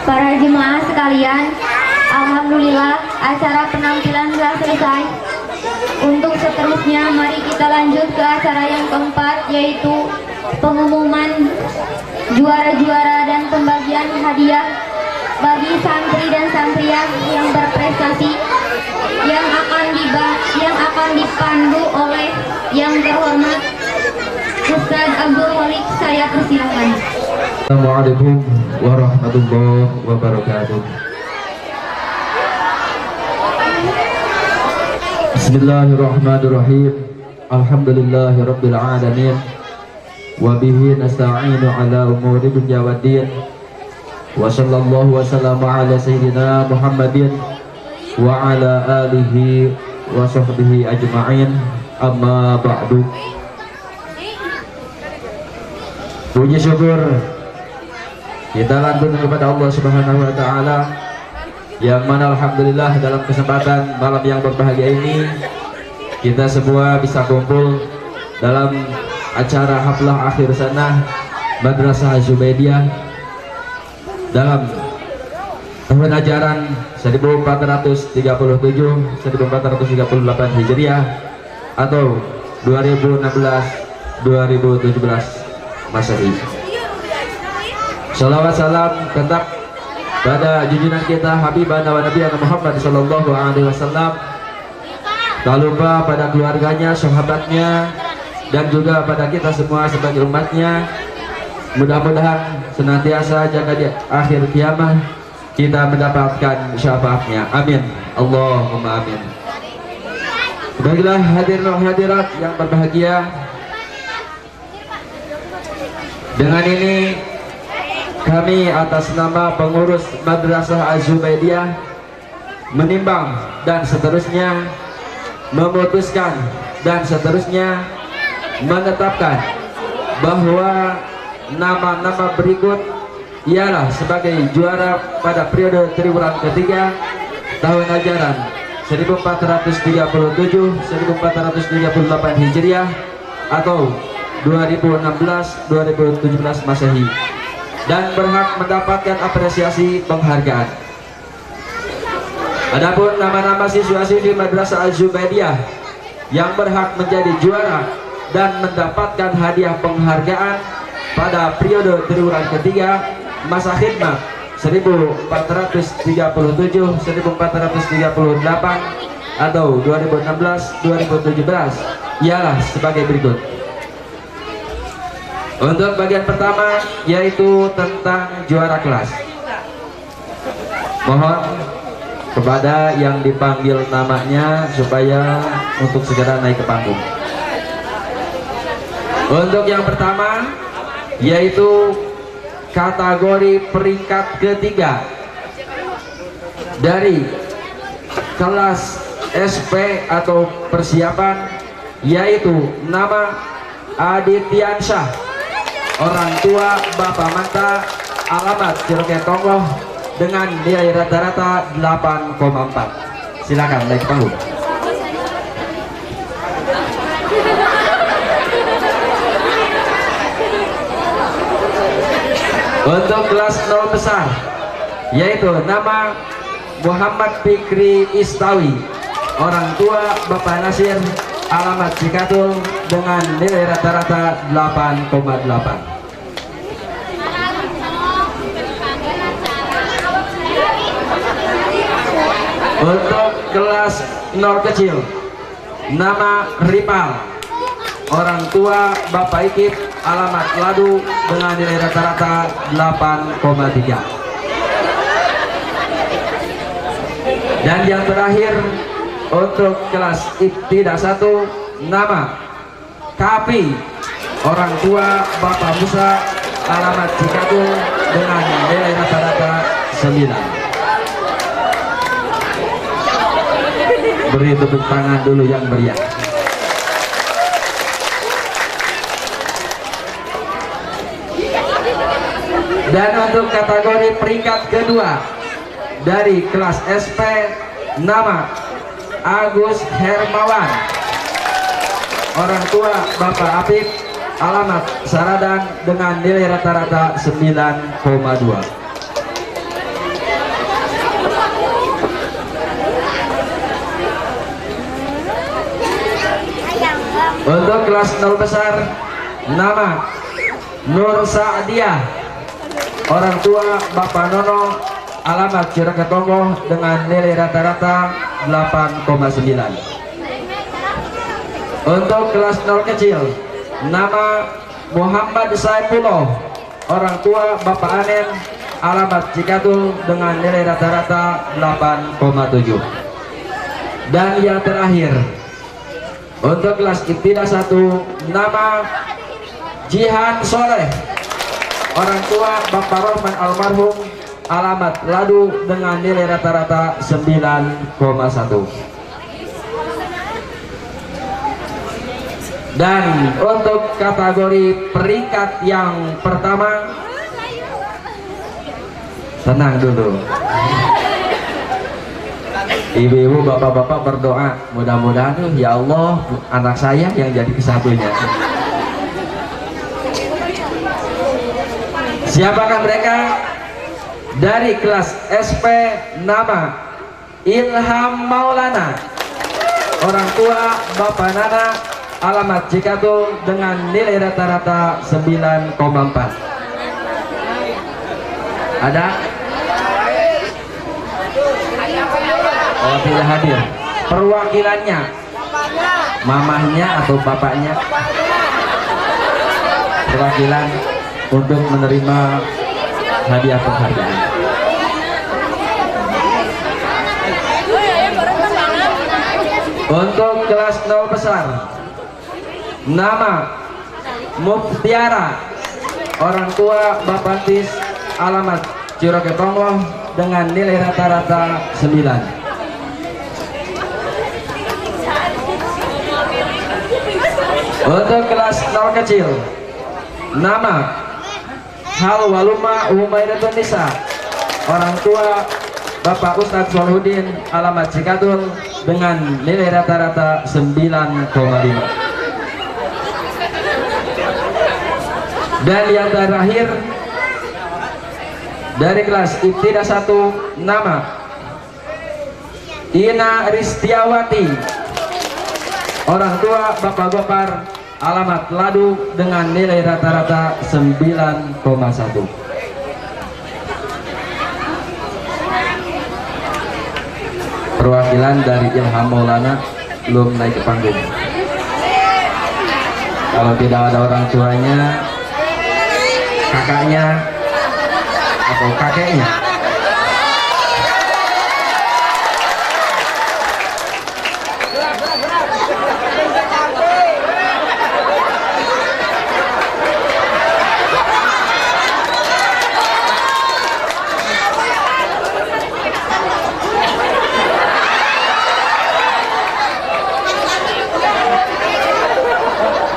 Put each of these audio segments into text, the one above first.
Para jemaah sekalian, alhamdulillah acara penampilan telah selesai. Untuk seterusnya mari kita lanjut ke acara yang keempat, yaitu pengumuman juara-juara dan pembagian hadiah bagi santri dan santriah yang berprestasi yang akan dipandu oleh yang terhormat Ustaz Abdul Walik. Saya persilakan. Assalamualaikum warahmatullahi wabarakatuh. Bismillahirrahmanirrahim. Alhamdulillahirabbil alamin. Wa bihi nasta'inu ala umuri dunya waddin. Wa sallallahu wa sallama ala sayyidina Muhammadin wa ala alihi wa sahbihi ajma'in. Amma ba'du. Puji syukur kita lantunkan kepada Allah Subhanahu wa taala, yang mana alhamdulillah dalam kesempatan malam yang berbahagia ini kita semua bisa kumpul dalam acara haflah akhir sanah Madrasah Az-Zubaidiyah dalam tahun ajaran 1437-1438 Hijriah atau 2016-2017 Masehi. Salawat salam tetap pada junjungan kita Habibana wa Nabiyana Muhammad sallallahu alaihi wasallam. Tak lupa pada keluarganya, sahabatnya, dan juga pada kita semua sebagai umatnya. Mudah-mudahan senantiasa jaga di akhir kiamat kita mendapatkan syafaatnya. Amin. Allahumma amin. Baiklah hadirin dan hadirat yang berbahagia, dengan ini kami atas nama pengurus Madrasah Az-Zubaidiyah menimbang dan seterusnya memutuskan dan seterusnya menetapkan bahwa nama-nama berikut ialah sebagai juara pada periode triwulan ketiga tahun ajaran 1437-1438 Hijriah atau 2016-2017 Masehi, dan berhak mendapatkan apresiasi penghargaan. Adapun nama-nama siswa-siswi Madrasah Az-Zubaidiyah yang berhak menjadi juara dan mendapatkan hadiah penghargaan pada periode triwulan ketiga masa khidmat 1437-1438 atau 2016-2017 ialah sebagai berikut. Untuk bagian pertama yaitu tentang juara kelas. Mohon kepada yang dipanggil namanya supaya untuk segera naik ke panggung. Untuk yang pertama yaitu kategori peringkat ketiga dari kelas SP atau persiapan, yaitu nama Adityansyah, orang tua Bapak Manta, alamat Ciroke Tongloh, dengan nilai rata-rata 8,4. Silakan naik ke panggung. Untuk kelas 0 besar yaitu nama Muhammad Fikri Istawi, orang tua Bapak Nasir, alamat Cikatul, dengan nilai rata-rata 8,8. Untuk kelas 0 kecil nama Ripal, orang tua Bapak Ikip, alamat Ladu, dengan nilai rata-rata 8,3. Dan yang terakhir untuk kelas Ibtidah 1 nama Kapi, orang tua Bapak Musa, alamat Cikatul, dengan nilai rata-rata 9. Beri tepuk tangan dulu yang meriah. Dan untuk kategori peringkat kedua dari kelas SP nama Agus Hermawan, orang tua Bapak Apip, alamat Saradan, dengan nilai rata-rata 9,2. Untuk kelas 0 besar, nama Nur Sa'diyah, orang tua Bapak Nono, alamat Ciraketongo dengan nilai rata-rata 8,9. Untuk kelas 0 kecil, nama Muhammad Saifullah, orang tua Bapak Anen, alamat Cikatul dengan nilai rata-rata 8,7. Dan yang terakhir, untuk kelas ibtidah 1, nama Jihan Soleh, orang tua Bapak Rohman almarhum, alamat Ladu dengan nilai rata-rata 9,1. Dan untuk kategori peringkat yang pertama, tenang dulu, ibu-ibu, bapak-bapak berdoa, mudah-mudahan ya Allah anak saya yang jadi kesatunya. Siapakah mereka? Dari kelas SP, nama Ilham Maulana, orang tua Bapak Nana, alamat Cikatul dengan nilai rata-rata 9,4. Ada? Oh, tidak hadir. Perwakilannya, mamahnya atau bapaknya, perwakilan untuk menerima hadiah penghargaan. Untuk kelas 0 besar, nama Muftiara, orang tua Bapak Tis, alamat Ciraketongo dengan nilai rata-rata 9. Untuk kelas 0 kecil, nama Halwaluma Umairatun Nisa, orang tua Bapak Ustadz Solihuddin, alamat Cikatul dengan nilai rata-rata 9,5. Dan yang terakhir, dari kelas ibtidah 1, nama Ina Ristiawati, orang tua Bapak Gopar, alamat Ladu dengan nilai rata-rata 9,1. Perwakilan dari Ilham Maulana belum naik ke panggung. Kalau tidak ada orang tuanya, kakaknya atau kakeknya.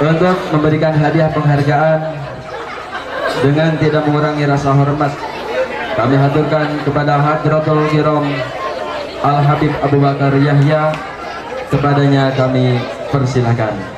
Untuk memberikan hadiah penghargaan dengan tidak mengurangi rasa hormat, kami haturkan kepada Hadratul Kiram Al Habib Abu Bakar Yahya. Kepadanya kami persilakan.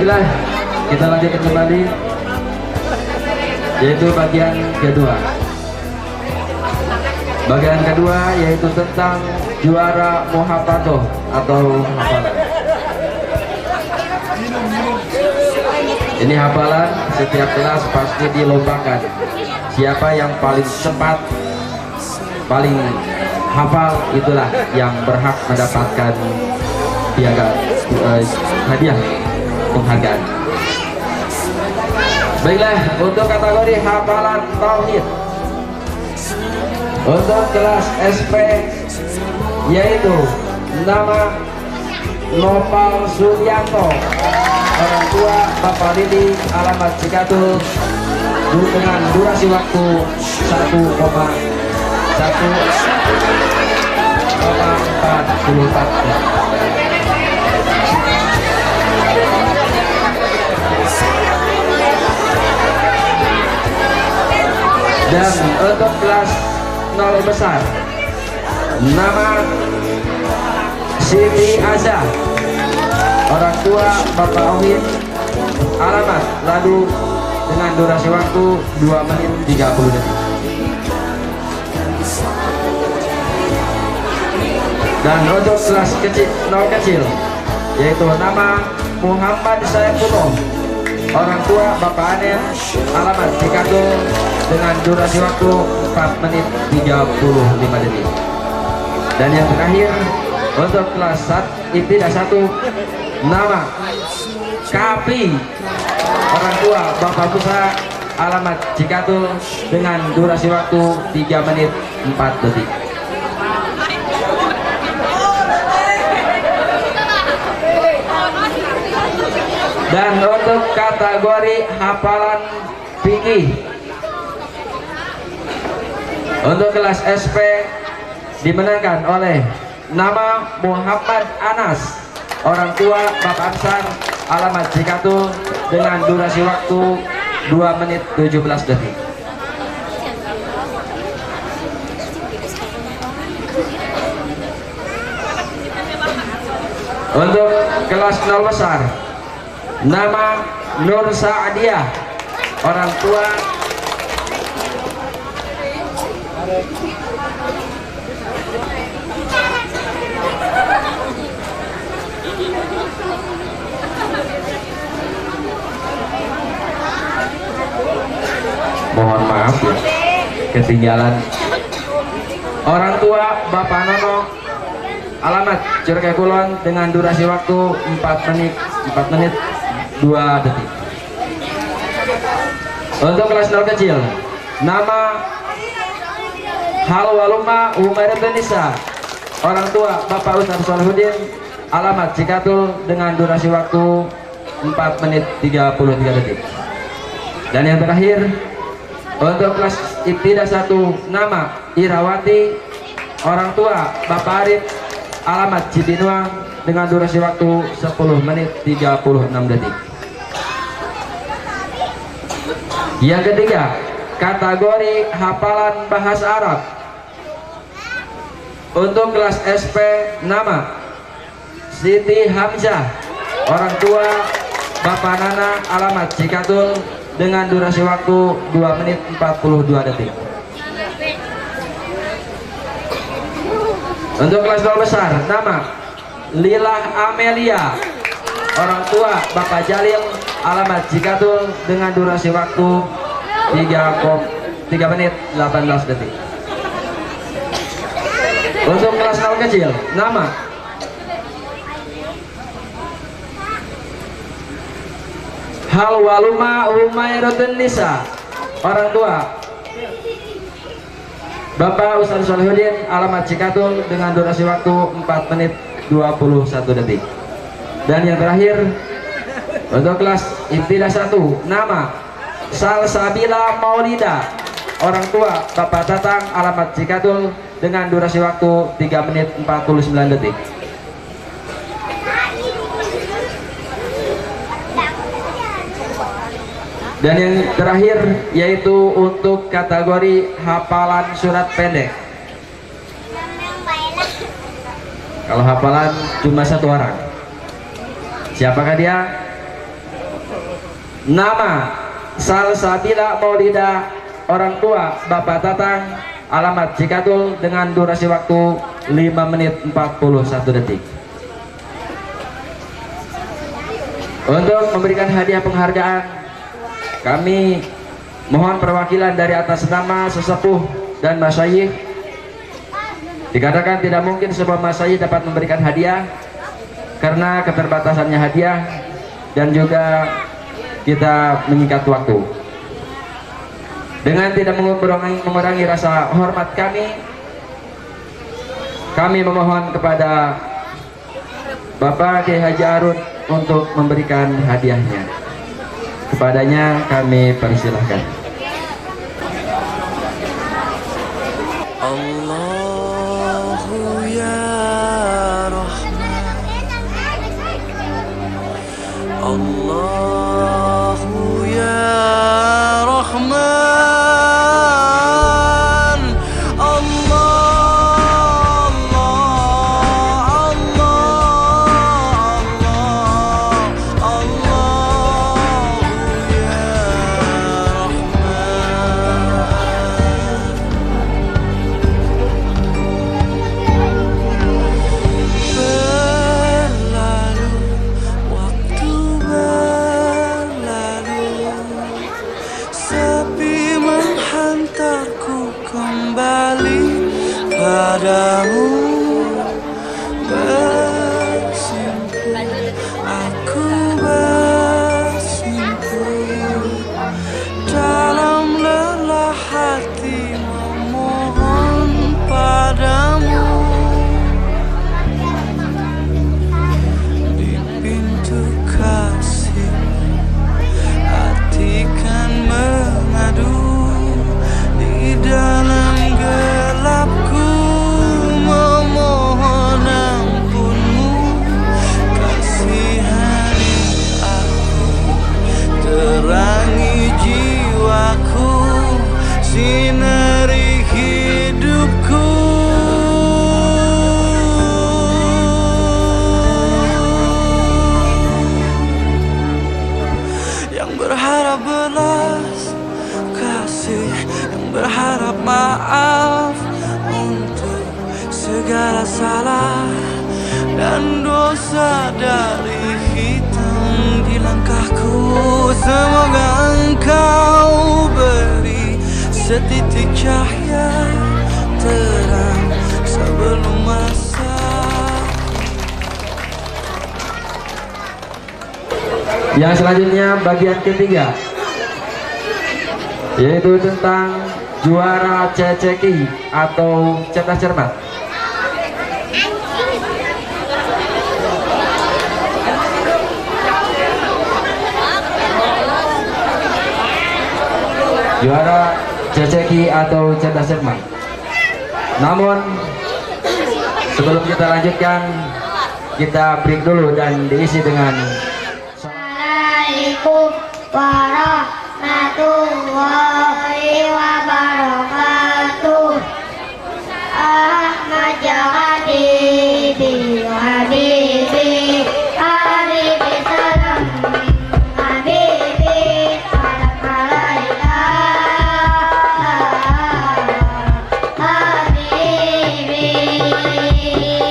Baiklah, kita lanjutkan kembali, yaitu bagian kedua. Bagian kedua yaitu tentang juara muhafadzah atau hafalan. Ini hafalan setiap kelas pasti dilombakan. Siapa yang paling cepat, paling hafal, itulah yang berhak mendapatkan hadiah penghargaan. Baiklah, untuk kategori hafalan tauhid, untuk kelas SP yaitu nama Nopal Suryanto, orang tua Bapak Lili, alamat Cikatul, dengan durasi waktu 1,44 jam. Dan untuk kelas 0 besar, nama Siti Azza, orang tua Bapak Ohid, alamat, lalu dengan durasi waktu 2 menit 30 detik. Dan untuk kelas kecil 0 kecil yaitu nama Muhammad Saifullah, orang tua Bapak Anen, alamat Cikatul, dengan durasi waktu 4 menit 35 detik. Dan yang terakhir untuk kelas ibtidah 1, nama Kapi, orang tua Bapak Musa, alamat Cikatul, dengan durasi waktu 3 menit 4 detik. Dan untuk kategori hafalan fikih, untuk kelas SP dimenangkan oleh nama Muhammad Anas, orang tua Bapak Ansar, alamat Cikatul, dengan durasi waktu 2 menit 17 detik. Untuk kelas 0 besar, nama Nur Sa'adiyah, orang tua mohon maaf ya, ketinggalan. Orang tua Bapak Nono, alamat Curkai Kulon, dengan durasi waktu 4 menit 2 detik. Untuk kelas 0 kecil, nama Halwaluma Umair Benisa, orang tua Bapak Ustaz Salahuddin, alamat Cikatul, dengan durasi waktu 4 menit 33 detik. Dan yang terakhir untuk kelas ibtidah 1, nama Irawati, orang tua Bapak Arif, alamat Cibinong, dengan durasi waktu 10 menit 36 detik. Yang ketiga, kategori hafalan bahasa Arab. Untuk kelas SP, nama Siti Hamzah, orang tua Bapak Nana, alamat Cikatul, dengan durasi waktu 2 menit 42 detik. Untuk kelas 0 besar, nama Lilah Amelia, orang tua Bapak Jalil, alamat Cikatul, dengan durasi waktu 3 menit 18 detik. Untuk kelas 0 kecil, nama Halwaluma Umairutun Nisa, orang tua Bapak Ustaz Salahuddin, alamat Cikatul, dengan durasi waktu 4 menit 21 detik. Dan yang terakhir untuk kelas ibtidah 1, nama Salsabila Maulida, orang tua Bapak Tatang, alamat Cikatul, dengan durasi waktu 3 menit 49 detik. Dan yang terakhir yaitu untuk kategori hafalan surat pendek. Kalau hafalan cuma 1 orang. Siapakah dia? Nama Salsabila Maulidah, orang tua Bapak Tatang, alamat Cikatul, dengan durasi waktu 5 menit 41 detik. Untuk memberikan hadiah penghargaan, kami mohon perwakilan dari atas nama sesepuh dan masyayikh. Dikatakan tidak mungkin sebuah masyayikh dapat memberikan hadiah karena keterbatasannya hadiah dan juga kita mengikat waktu. Dengan tidak mengurangi rasa hormat kami memohon kepada Bapak Kiai Haji Harun untuk memberikan hadiahnya. Kepadanya kami persilahkan. Allahu ya Rahman, Allahu ya Rahman, Allah, Allah, Allah, Allahu ya padamu, bersimpu, aku bersimpu dalam lelah hati memohon padamu. Di pintu kasih hati kan mengadu, di dalam gelapku memohon ampunmu. Kasihani aku, terangi jiwaku, sinari hidupku. Yang berharap belas kasih, yang berharap maaf untuk segala salah dan dosa dari hitam di langkahku. Semoga engkau beri setitik cahaya terang sebelum masa. Yang selanjutnya bagian ketiga, yaitu tentang juara ceceki atau cerdas cermat. Juara ceceki atau cerdas cermat. Namun sebelum kita lanjutkan, kita break dulu dan diisi dengan Assalamualaikum warahmatullahi wabarakatuh. Ahmad ya Habibi, Habibi, Habibi salam, Habibi salam alaika, Habibi,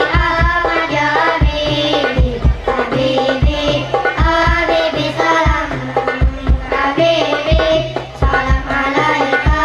Ahmad ya Habibi, Habibi, Habibi salam, Habibi salam alaika.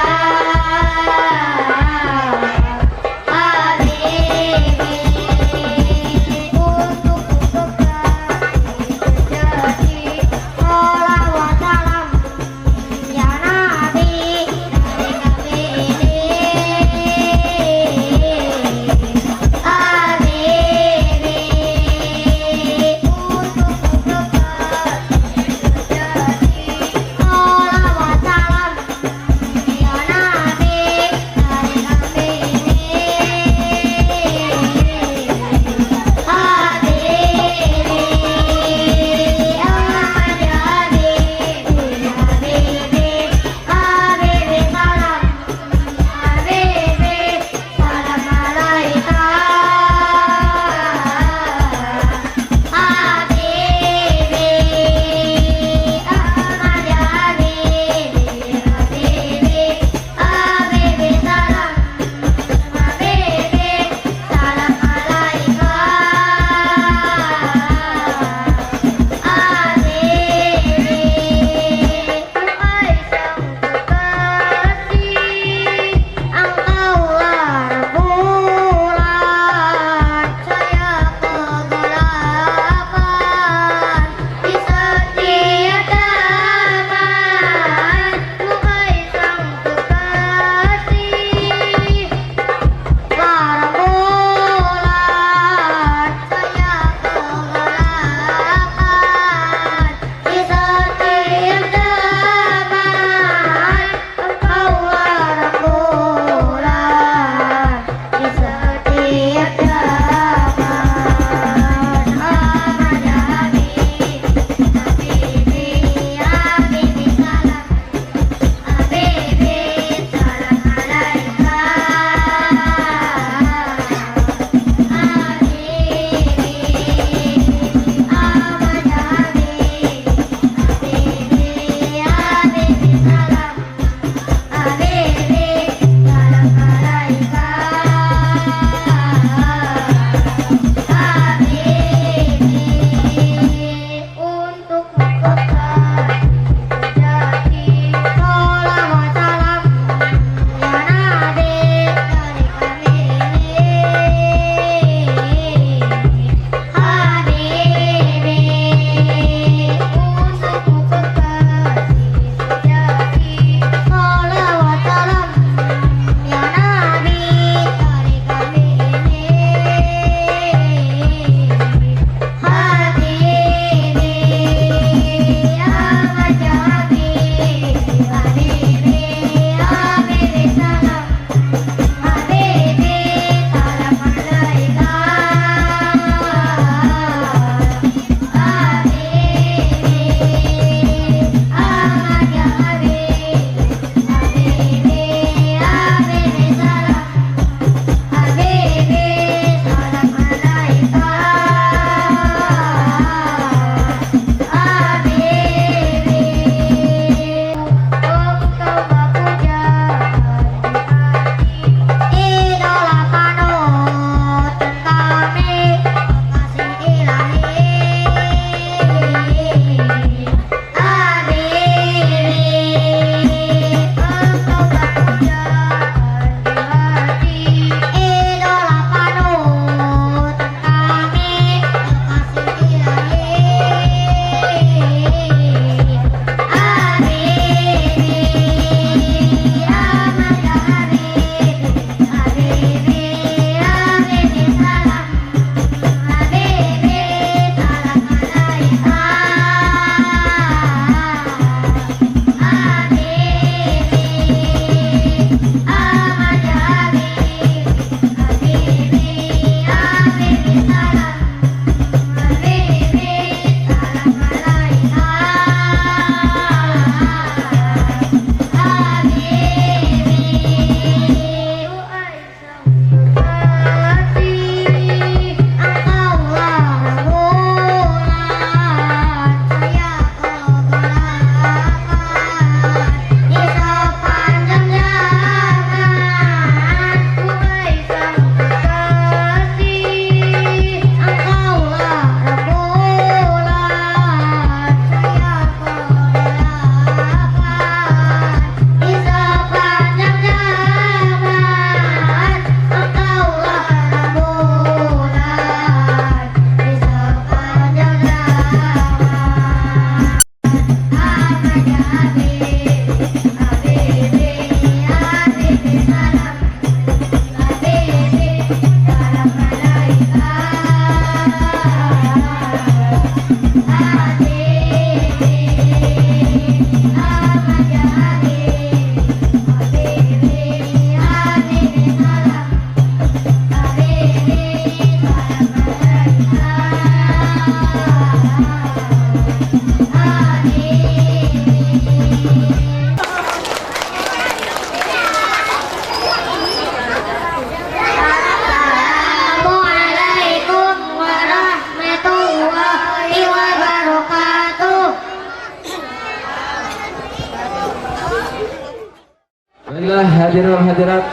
hadirin hadirat,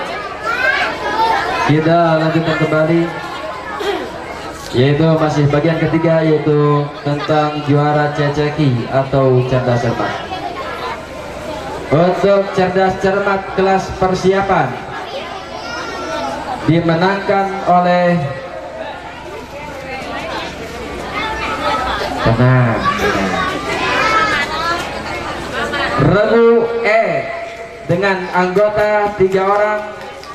kita lanjutkan kembali, yaitu masih bagian ketiga, yaitu tentang juara ceceki atau cerdas cermat. Untuk cerdas cermat kelas persiapan dimenangkan oleh Regu E dengan anggota 3 orang,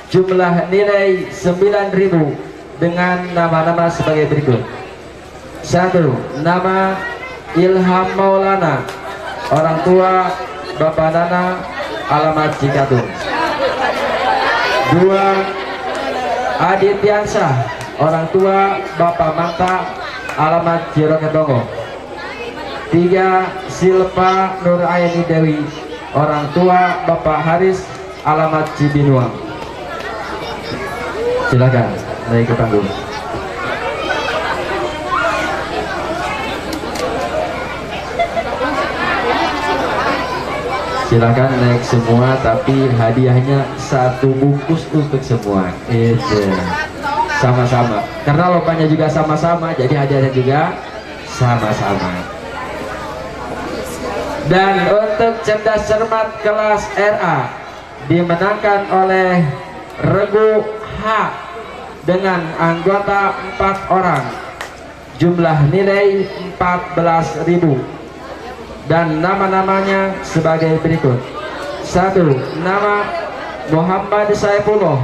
jumlah nilai 9.000 dengan nama-nama sebagai berikut. 1. Nama Ilham Maulana, orang tua Bapak Nana, alamat Cikatun. 2. Adityansyah, orang tua Bapak Manta, alamat Ciroketongo. 3. Silpa Nuraini Dewi, orang tua Bapak Haris, alamat Cibinuang. Silakan naik ke panggung. Silakan naik semua, tapi hadiahnya 1 bungkus untuk semua. Itu sama-sama, karena lomba juga sama-sama, jadi hadiahnya juga sama-sama. Dan untuk cerdas cermat kelas RA dimenangkan oleh Regu H dengan anggota 4 orang, jumlah nilai 14.000 dan nama-namanya sebagai berikut. 1. Nama Muhammad Saifullah,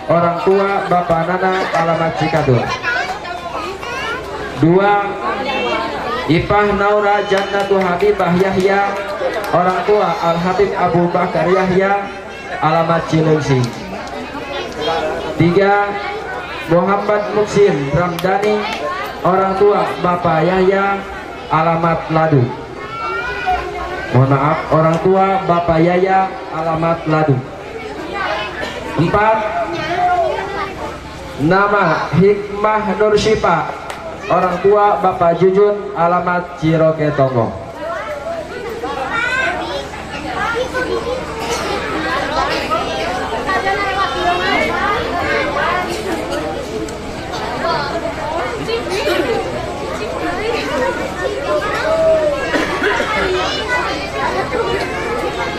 orang tua Bapak Nana, alamat Cikatun. 2. Ipah Naura Jannatu Habibah Yahya, orang tua Al Habib Abu Bakar Yahya, alamat Cilengsi. 3. Muhammad Muksin Ramdhani, orang tua Bapak Yahya, alamat Ladu. Mohon maaf, orang tua Bapak Yahya, alamat Ladu. 4. Nama Hikmah Nur Syifa, orang tua Bapak Jujun, alamat Ciroketongo.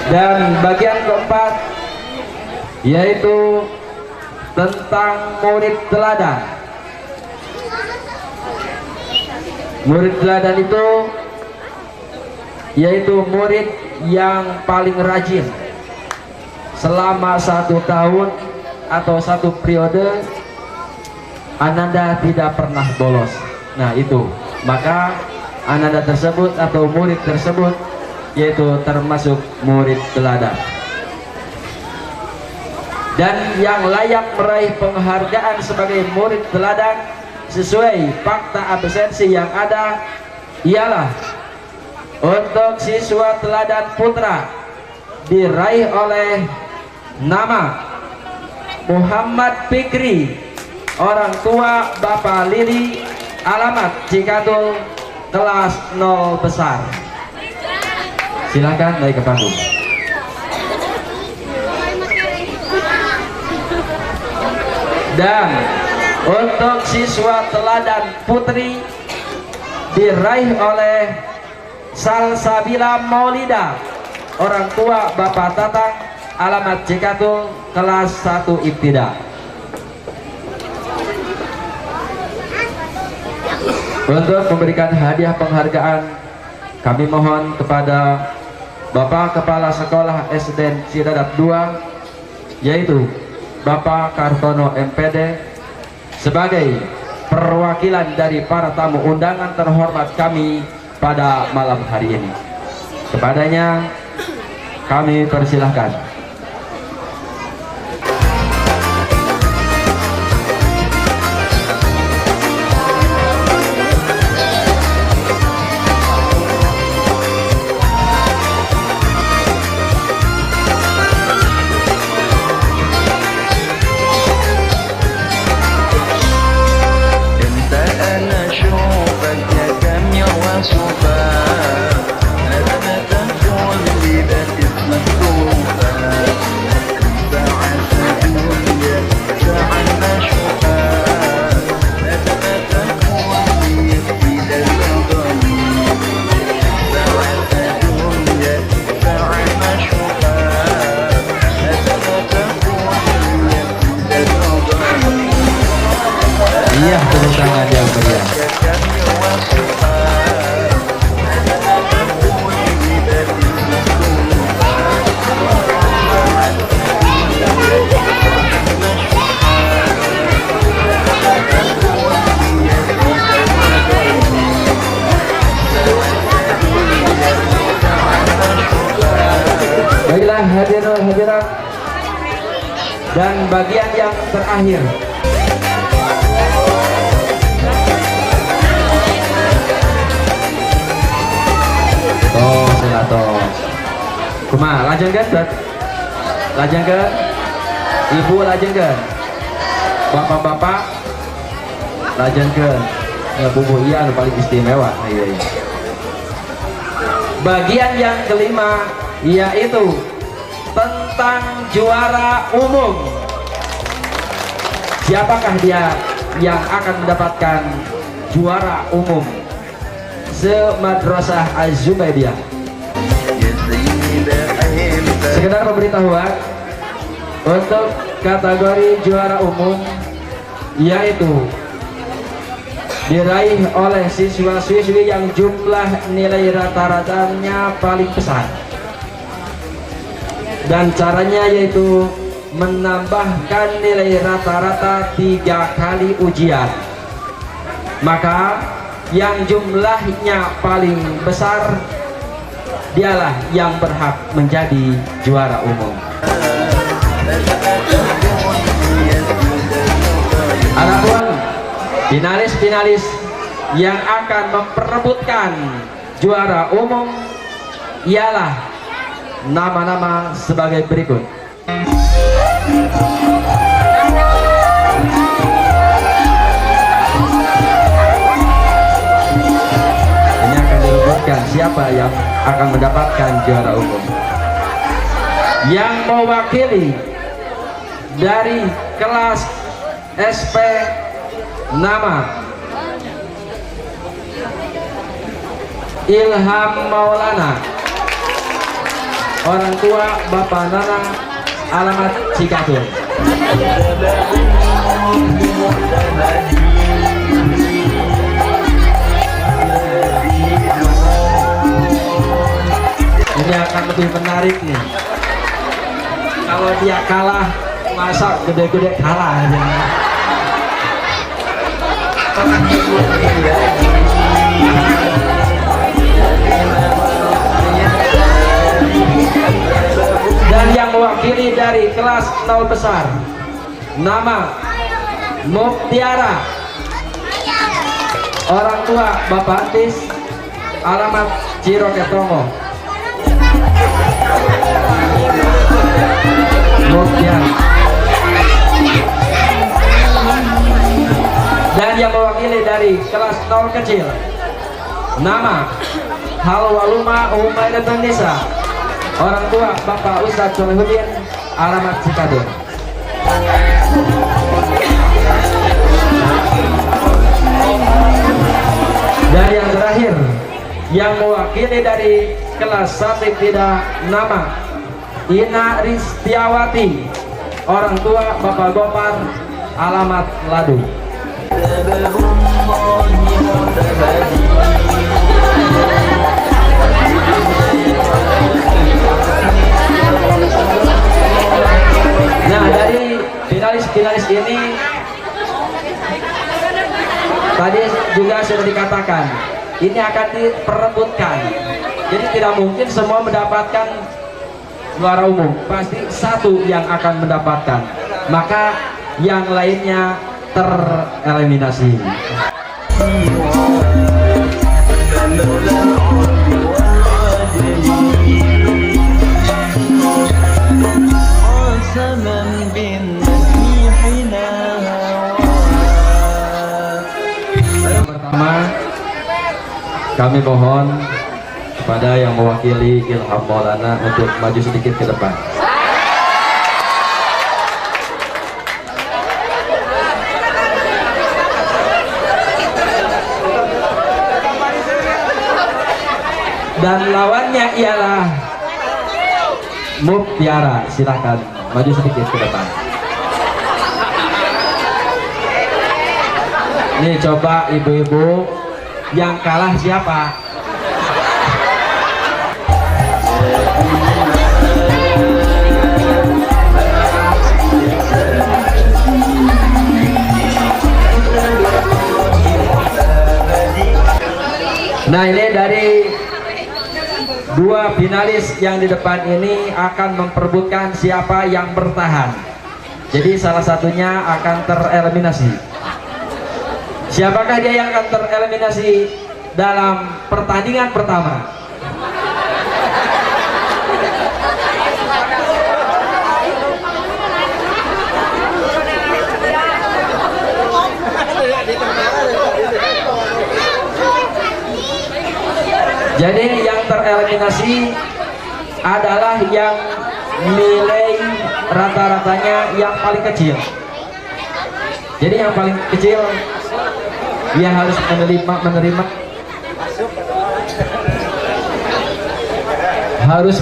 Dan bagian keempat, yaitu tentang murid teladan. Murid teladan itu yaitu murid yang paling rajin selama 1 tahun atau 1 periode, ananda tidak pernah bolos. Nah itu, maka ananda tersebut atau murid tersebut yaitu termasuk murid teladan. Dan yang layak meraih penghargaan sebagai murid teladan sesuai fakta absensi yang ada ialah untuk siswa teladan putra diraih oleh nama Muhammad Fikri, orang tua Bapak Lili, alamat Cikatul, kelas 0 besar. Silakan naik ke panggung. Dan untuk siswa teladan putri diraih oleh Salsabila Maulida, orang tua Bapak Tatang, alamat Cikatul, kelas 1 ibtida. Untuk memberikan hadiah penghargaan, kami mohon kepada Bapak Kepala Sekolah SD Cidadat 2, yaitu Bapak Kartono MPD, sebagai perwakilan dari para tamu undangan terhormat kami pada malam hari ini. Kepadanya kami persilahkan. صفا أنا تهجو اللي بقت مكتوبة tepuk tangan yang meriah. Baiklah hadirin hadirat dan bagian yang terakhir. Oh, senator. Kumaha lajengkeun, Bet? Lajengkeun? Ibu lajengkeun? Bapak-bapak lajengkeun. Ya bubu iya anu paling istimewa. Iya. Bagian yang kelima yaitu tentang juara umum. Siapakah dia yang akan mendapatkan juara umum se-Madrasah Az-Zubaidiyah? Sekedar pemberitahuan untuk kategori juara umum yaitu diraih oleh siswa-siswi yang jumlah nilai rata-ratanya paling besar, dan caranya yaitu menambahkan nilai rata-rata 3 kali ujian. Maka yang jumlahnya paling besar dialah yang berhak menjadi juara umum. Adapun finalis-finalis yang akan memperebutkan juara umum ialah nama-nama sebagai berikut. Ini akan direbutkan siapa yang akan mendapatkan juara umum. Yang mewakili dari kelas SP nama Ilham Maulana, orang tua Bapak Nana, alamat Cikatun. Ini akan lebih menarik nih. Kalau dia kalah, masa gede-gede kalah aja. Dan yang mewakili dari kelas 0 besar nama Muktiara, orang tua Bapak Antis, alamat Ciroketongo. Muktiara. Dan yang mewakili dari kelas 0 kecil nama Halwaluma Umaidatun Nisa, orang tua Bapak Ustadz Solehudin, alamat Cikadun. Dan yang terakhir yang mewakili dari kelas 1 tidak nama Ina Ristiawati, orang tua Bapak Gopar, alamat Ladu. Nah, dari finalis-finalis ini tadi juga sudah dikatakan ini akan diperebutkan, jadi tidak mungkin semua mendapatkan juara umum, pasti satu yang akan mendapatkan, maka yang lainnya tereliminasi. Pertama, kami mohon kepada yang mewakili Ilham Maulana untuk maju sedikit ke depan. Dan lawannya ialah Muktiara, silakan maju sedikit ke depan. Nih coba ibu-ibu, yang kalah siapa? Nah, ini dari dua finalis yang di depan ini akan memperebutkan siapa yang bertahan. Jadi salah satunya akan tereliminasi. Siapakah dia yang akan tereliminasi dalam pertandingan pertama? Jadi yang tereliminasi adalah yang nilai rata-ratanya yang paling kecil. Jadi yang paling kecil dia harus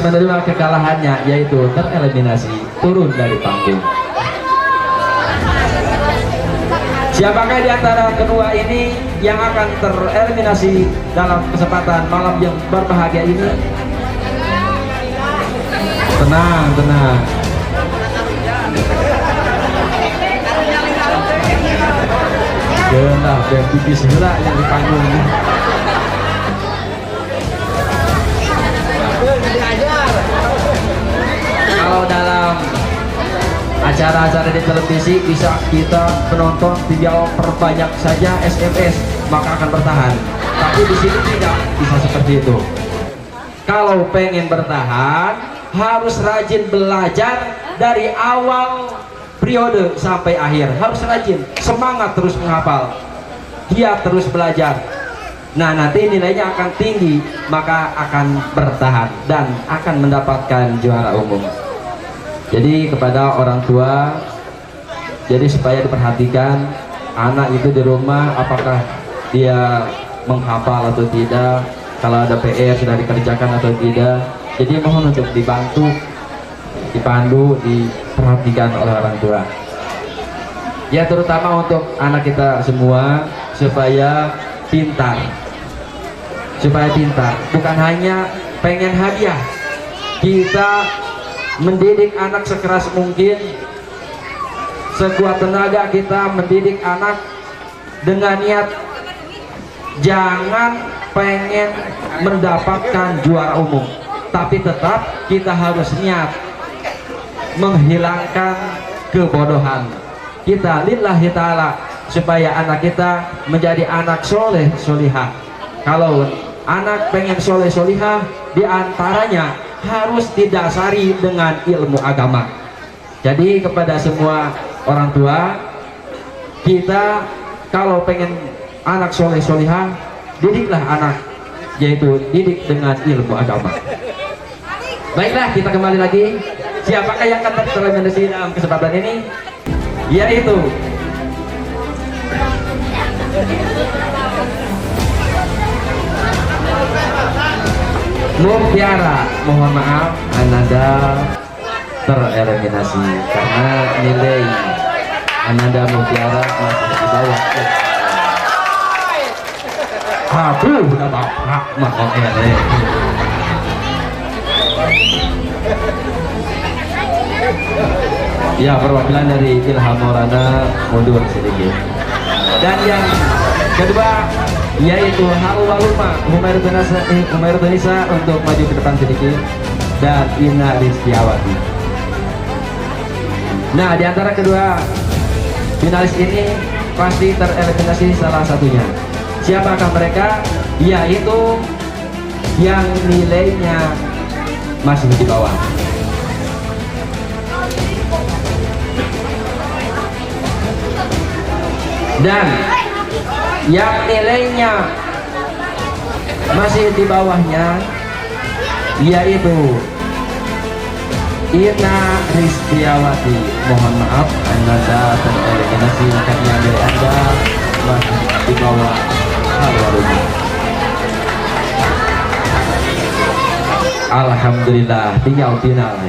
menerima kekalahannya, yaitu tereliminasi, turun dari panggung. Siapakah di antara kedua ini yang akan tereliminasi dalam kesempatan malam yang berbahagia ini? Tenang, tenang. Genah, dan pipis gila yang di panggung ini. Kalau dalam acara-acara di televisi bisa kita penonton tinggal perbanyak saja SMS maka akan bertahan. Tapi di sini tidak bisa seperti itu. Kalau pengen bertahan harus rajin belajar dari awal periode sampai akhir. Harus rajin, semangat terus menghafal. Dia terus belajar. Nah, nanti nilainya akan tinggi maka akan bertahan dan akan mendapatkan juara umum. Jadi kepada orang tua, jadi supaya diperhatikan anak itu di rumah apakah dia menghafal atau tidak, kalau ada PR sudah dikerjakan atau tidak. Jadi mohon untuk dibantu, dipandu, diperhatikan oleh orang tua. Ya terutama untuk anak kita semua supaya pintar, bukan hanya pengen hadiah. Kita mendidik anak sekeras mungkin, sekuat tenaga kita mendidik anak dengan niat jangan pengen mendapatkan juara umum, tapi tetap kita harus niat menghilangkan kebodohan kita lillahi ta'ala supaya anak kita menjadi anak soleh solihah. Kalau anak pengen soleh solihah, diantaranya harus didasari dengan ilmu agama. Jadi kepada semua orang tua, kita kalau pengen anak soleh solihah, didiklah anak, yaitu didik dengan ilmu agama. Baiklah, kita kembali lagi. Siapakah yang akan tereliminasi dalam kesempatan ini? Yaitu Mutiara. Mohon maaf, Ananda tereliminasi karena nilai Ananda Mutiara masih di bawah. Aduh, udah bapak mau ele. Ya, perwakilan dari Ilham Maulana mundur sedikit. Dan yang kedua yaitu Halwaluma Humair Tunisa untuk maju ke depan sedikit, dan Ina Ristiawati. Nah, di antara kedua finalis ini pasti tereliminasi salah satunya. Siapakah mereka? Yaitu yang nilainya masih di bawah. Dan yang nilainya masih di bawahnya yaitu Ina Ristiawati. Mohon maaf, Anda tereliminasi karena nilai Anda masih di bawah Halwaluma. Alhamdulillah, tinggal final.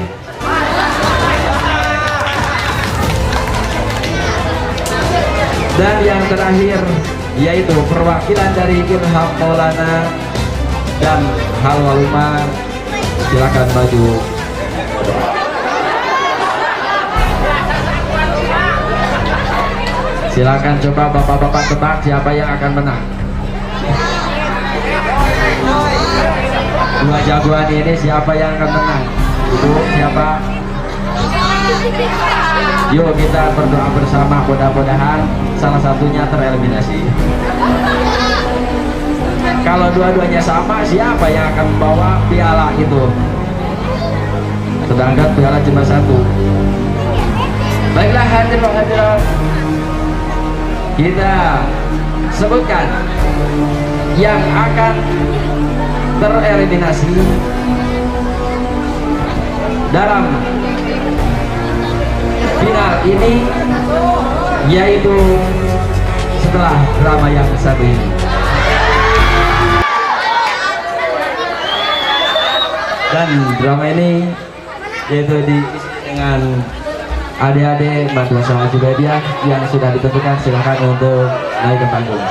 Dan yang terakhir yaitu perwakilan dari Ilham Maulana dan Halwaluma, silakan maju. Silakan coba bapak-bapak tebak siapa yang akan menang. Dua jagoan ini siapa yang akan menang? Ibu siapa? Yuk kita berdoa bersama, mudah-mudahan salah satunya tereliminasi. Kalau dua-duanya sama, siapa yang akan membawa piala itu? Sedangkan piala cuma satu. Baiklah hadirin, kita sebutkan yang akan tereliminasi dalam final ini, yaitu setelah drama yang satu ini. Dan drama ini yaitu diisi dengan adik-adik Madrasah Al-Jubaidiyah yang sudah ditentukan. Silahkan untuk naik ke panggung.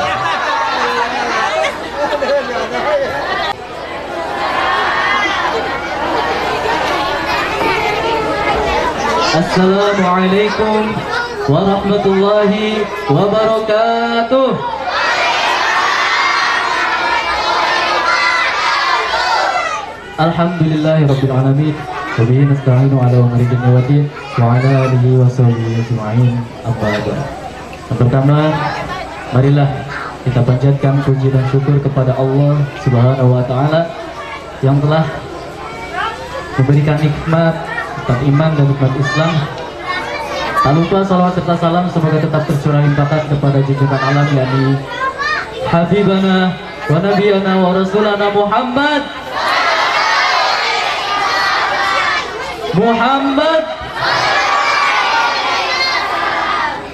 Assalamualaikum warahmatullahi wabarakatuh. Alhamdulillahirabbil alamin. Wa bihi nasta'inu ala umuri dunya waddin wa ala alihi wa sahbihi ajma'in. Amma ba'd. Yang pertama, marilah kita panjatkan puji dan syukur kepada Allah Subhanahu wa taala yang telah memberikan nikmat iman dan nikmat Islam. Tak lupa salawat serta salam semoga tetap tercurah limpahkan kepada junjungan alam, yakni Habibana wa Nabiyana wa Rasulana Muhammad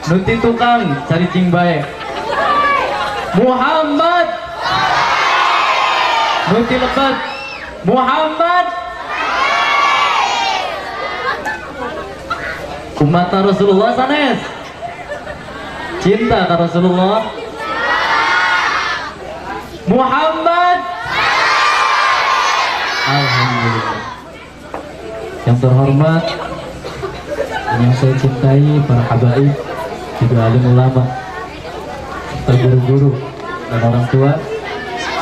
Nuti tukang cari cing bae Muhammad Nuti lebat Muhammad umat Rasulullah sanes cinta ke Rasulullah Muhammad. Alhamdulillah. Yang terhormat yang saya cintai, para habaib, juga alim ulama, serta guru-guru dan orang tua.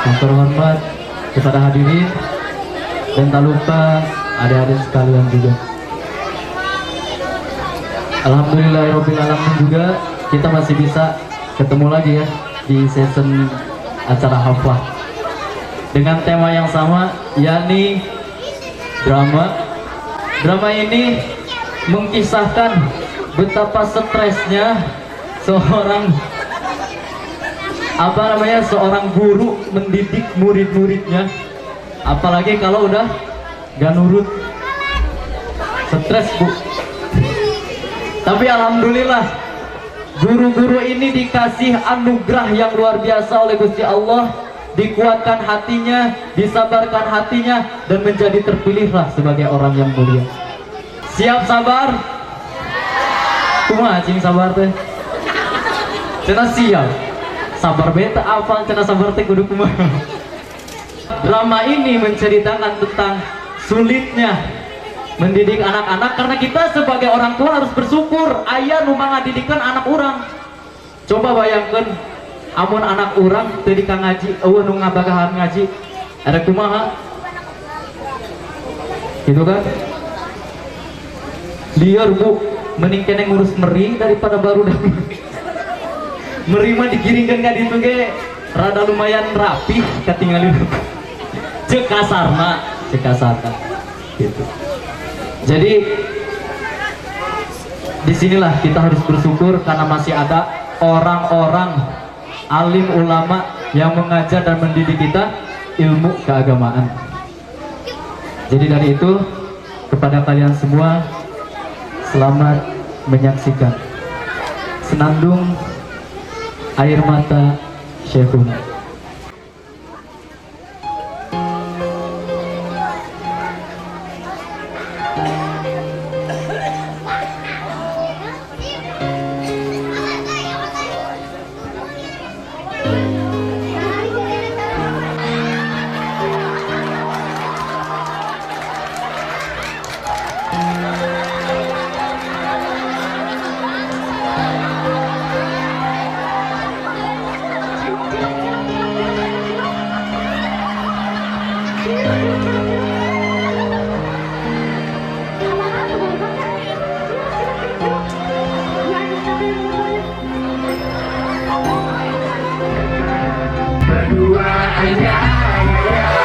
Yang terhormat kepada hadirin, dan tak lupa adik-adik sekalian juga. Alhamdulillahirabbil alamin, juga kita masih bisa ketemu lagi ya di season acara haflah dengan tema yang sama, yakni drama. Drama ini mengkisahkan betapa stresnya seorang seorang guru mendidik murid-muridnya, apalagi kalau udah gak nurut, stres bu. Tapi alhamdulillah guru-guru ini dikasih anugerah yang luar biasa oleh Gusti Allah, dikuatkan hatinya, disabarkan hatinya, dan menjadi terpilihlah sebagai orang yang mulia. Siap sabar? Kumaha cing sabar teh? Cenah siap. Sabar beta apa cenah sabar teh kudu kumaha? Drama ini menceritakan tentang sulitnya mendidik anak-anak, karena kita sebagai orang tua harus bersyukur aya nu ngadidikan anak orang. Coba bayangkan amun anak orang tadi ka ngaji, eueuh nu ngabagahan ngaji, ada kumaha? Gitu kan? Liar bu, mending kene ngurus meri daripada baru dah. Meri mah digiringkeun ka ditu ge rada lumayan rapi katingali. Cek kasarna, gitu. Jadi disinilah kita harus bersyukur karena masih ada orang-orang alim ulama yang mengajar dan mendidik kita ilmu keagamaan. Jadi dari itu, kepada kalian semua, selamat menyaksikan Senandung Air Mata Syekhuna. berdua aja ya.